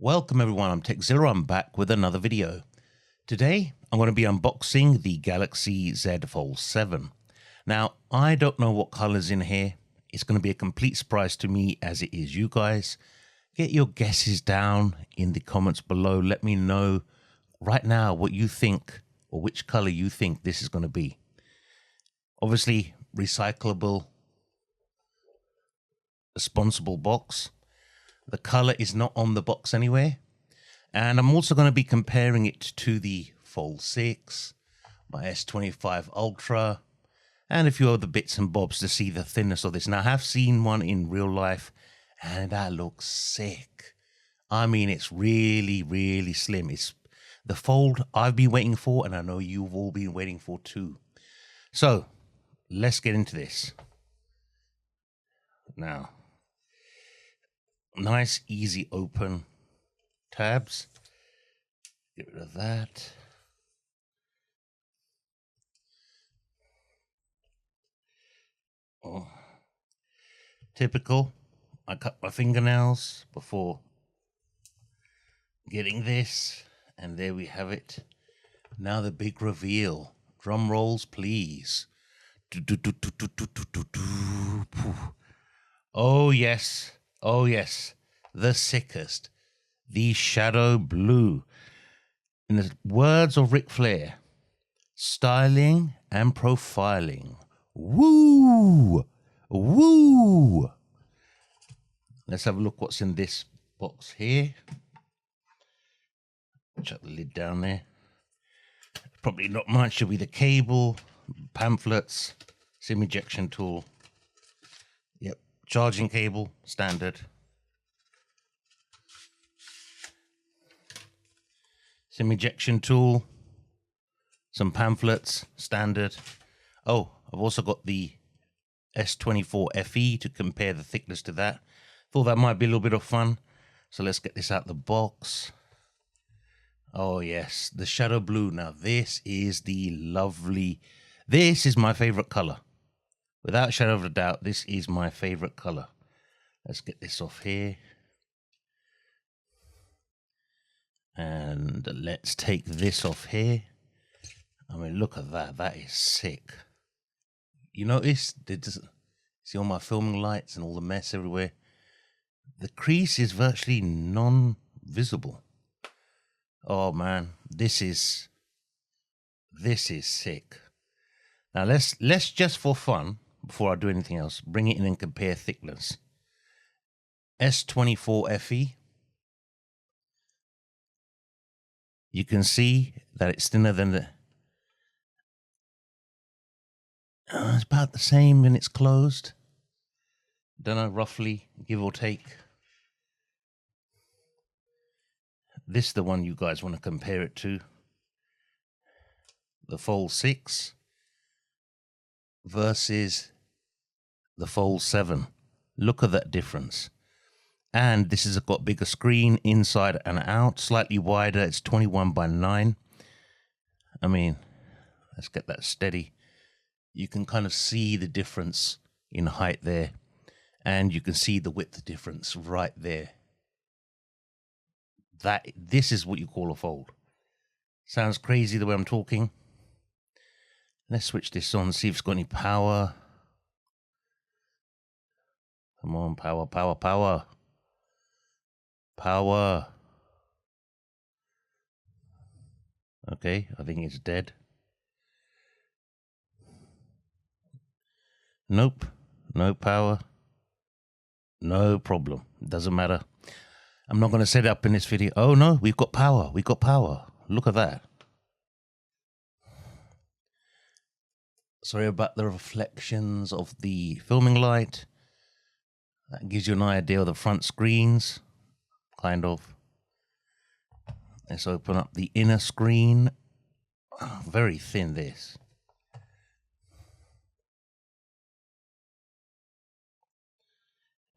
Welcome everyone, I'm Zilla. I'm back with another video. Today I'm going to be unboxing the Galaxy Z Fold 7. Now I don't know what colors in here. It's going to be a complete surprise to me as it is you guys. Get your guesses down in the comments below. Let me know right now what you think or which color you think this is going to be. Obviously recyclable, responsible box. The color is not on the box anywhere. And I'm also going to be comparing it to the Fold 6, my S25 Ultra, and a few other bits and bobs to see the thinness of this. Now, I have seen one in real life, and that looks sick. I mean, it's really, really slim. It's the Fold I've been waiting for, and I know you've all been waiting for too. So, let's get into this. Now, nice, easy open tabs. Get rid of that. Oh, typical. I cut my fingernails before getting this, and there we have it. Now the big reveal. Drum rolls, please. Oh yes. Oh yes, the sickest, the shadow blue. In the words of Ric Flair, styling and profiling. Woo! Woo! Let's have a look what's in this box here. Chuck the lid down there. Probably not much. Should be the cable, pamphlets, SIM ejection tool. Yep. Charging cable, standard. SIM ejection tool, some pamphlets, standard. Oh, I've also got the S24 FE to compare the thickness to that. Thought that might be a little bit of fun. So let's get this out the box. Oh yes, the shadow blue. Now this is the lovely, this is my favorite color. Without a shadow of a doubt, this is my favorite color. Let's get this off here. And let's take this off here. I mean, look at that. That is sick. You notice, see all my filming lights and all the mess everywhere? The crease is virtually non-visible. Oh man, this is sick. Now let's just for fun, before I do anything else, bring it in and compare thickness. S24 FE. You can see that it's thinner than the... it's about the same when it's closed. Don't know, roughly, give or take. This is the one you guys want to compare it to. The Fold 6 versus the Fold 7. Look at that difference. And this has got bigger screen inside and out, slightly wider. It's 21:9. I mean, let's get that steady. You can kind of see the difference in height there, and you can see the width difference right there. This is what you call a fold. Sounds crazy the way I'm talking. Let's switch this on, see if it's got any power. Come on, power, power, power. Power. Okay, I think it's dead. Nope, no power. No problem, doesn't matter. I'm not going to set it up in this video. Oh no, we've got power, we've got power. Look at that. Sorry about the reflections of the filming light. That gives you an idea of the front screens. Kind of. Let's open up the inner screen. Oh, very thin this.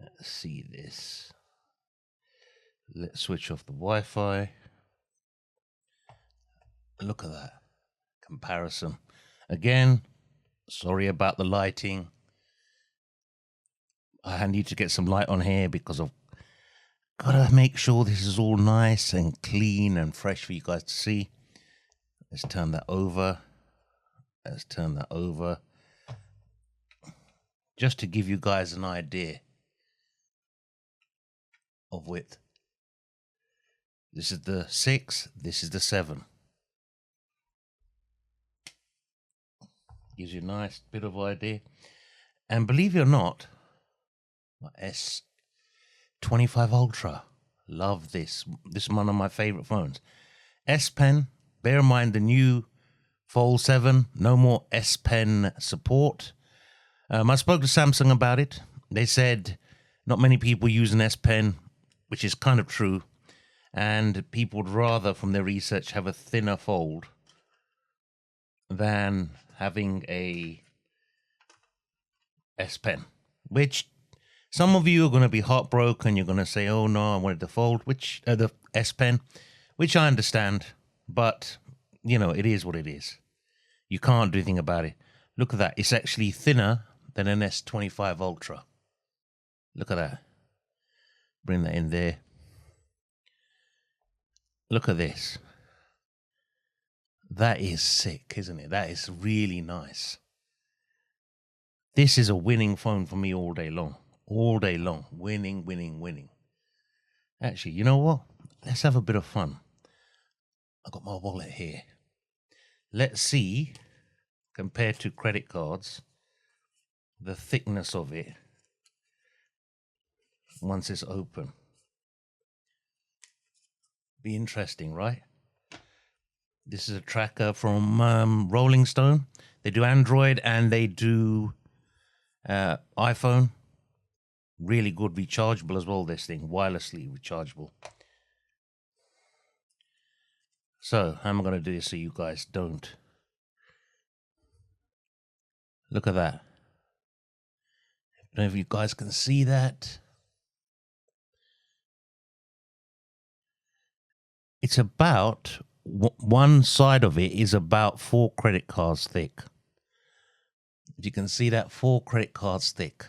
Let's see this. Let's switch off the Wi-Fi. Look at that comparison. Again, sorry about the lighting. I need to get some light on here because of Gotta make sure this is all nice and clean and fresh for you guys to see. Let's turn that over. Let's turn that over. Just to give you guys an idea of width. This is the 6, this is the 7. Gives you a nice bit of idea. And believe it or not, my S25 Ultra. Love this. This is one of my favorite phones. S Pen. Bear in mind the new Fold7. No more S Pen support. I spoke to Samsung about it. They said not many people use an S Pen, which is kind of true. And people would rather, from their research, have a thinner fold than having a S Pen, which some of you are going to be heartbroken. You're going to say, oh no, I wanted the fold, which the S Pen, which I understand, but you know, it is what it is. You can't do anything about it. Look at that. It's actually thinner than an S25 Ultra. Look at that. Bring that in there. Look at this. That is sick, isn't it? That is really nice. This is a winning phone for me all day long. All day long. Winning, winning, winning. Actually, you know what? Let's have a bit of fun. I've got my wallet here. Let's see, compared to credit cards, the thickness of it once it's open. Be interesting, right? This is a tracker from Rolling Stone. They do Android and they do iPhone. Really good, rechargeable as well, this thing. Wirelessly rechargeable. So, how am I going to do this so you guys don't? Look at that. I don't know if you guys can see that. It's about, one side of it is about 4 credit cards thick. If you can see that, 4 credit cards thick.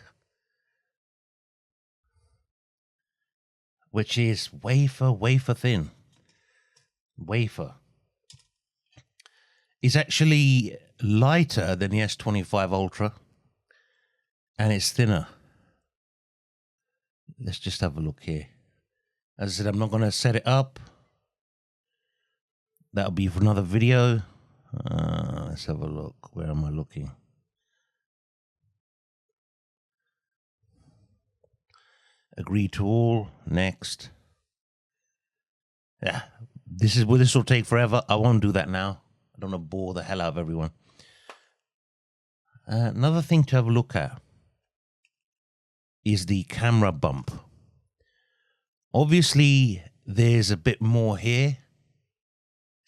Which is wafer thin. Wafer. It's actually lighter than the S25 Ultra. And it's thinner. Let's just have a look here. As I said, I'm not going to set it up. That'll be for another video. Let's have a look. Where am I looking? Agree to all. Next. Yeah, this will take forever. I won't do that now. I don't want to bore the hell out of everyone. Another thing to have a look at is the camera bump. Obviously, there's a bit more here.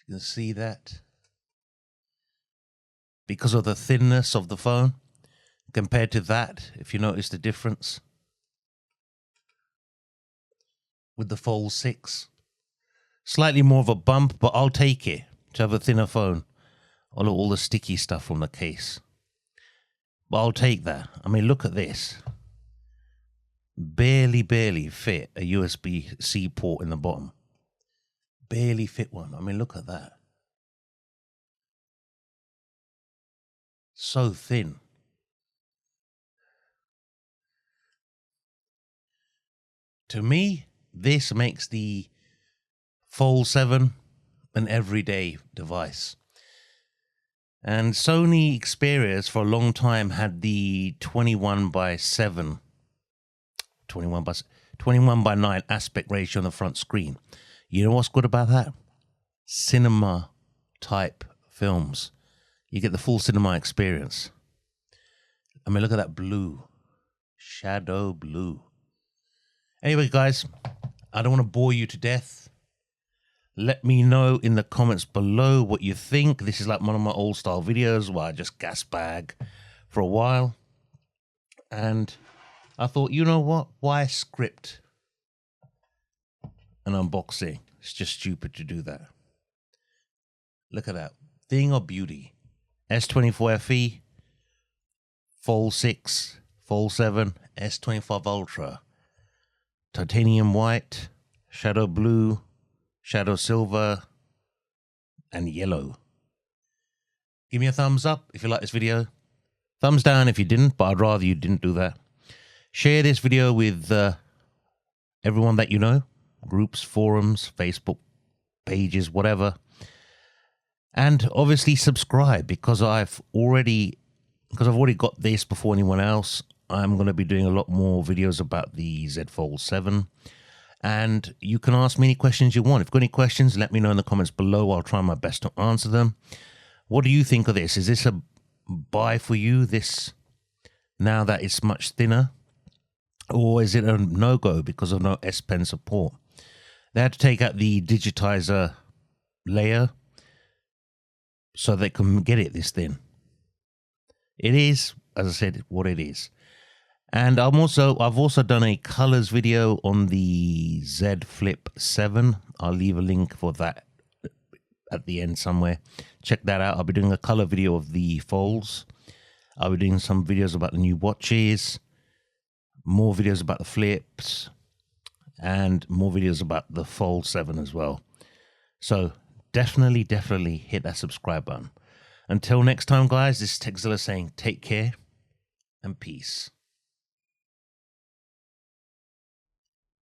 You can see that. Because of the thinness of the phone. Compared to that, if you notice the difference. With the Fold 6. Slightly more of a bump, but I'll take it to have a thinner phone. All the sticky stuff from the case. But I'll take that. I mean, look at this. Barely fit a USB-C port in the bottom. Barely fit one. I mean, look at that. So thin. To me, this makes the Fold7 an everyday device. And Sony Xperia's for a long time had the 21:7, 21:9 aspect ratio on the front screen. You know what's good about that? Cinema type films. You get the full cinema experience. I mean, look at that blue. Shadow blue. Anyway, guys, I don't want to bore you to death. Let me know in the comments below what you think. This is like one of my old style videos where I just gas bag for a while. And I thought, you know what? Why script an unboxing? It's just stupid to do that. Look at that. Thing of beauty. S24 FE, Fold 6, Fold 7, S25 Ultra. titanium white, shadow blue, shadow silver, and yellow. Give me a thumbs up if you like this video. Thumbs down if you didn't, but I'd rather you didn't do that. Share this video with everyone that you know, groups, forums, Facebook pages, whatever. And obviously subscribe, because I've already got this before anyone else. I'm going to be doing a lot more videos about the Z Fold7. And you can ask me any questions you want. If you've got any questions, let me know in the comments below. I'll try my best to answer them. What do you think of this? Is this a buy for you, this, now that it's much thinner? Or is it a no-go because of no S Pen support? They had to take out the digitizer layer so they can get it this thin. It is, as I said, what it is. And I've also done a colors video on the Z Flip 7. I'll leave a link for that at the end somewhere. Check that out. I'll be doing a color video of the folds. I'll be doing some videos about the new watches, more videos about the flips, and more videos about the Fold7 as well. So definitely hit that subscribe button. Until next time, guys, this is Zilla saying take care and peace.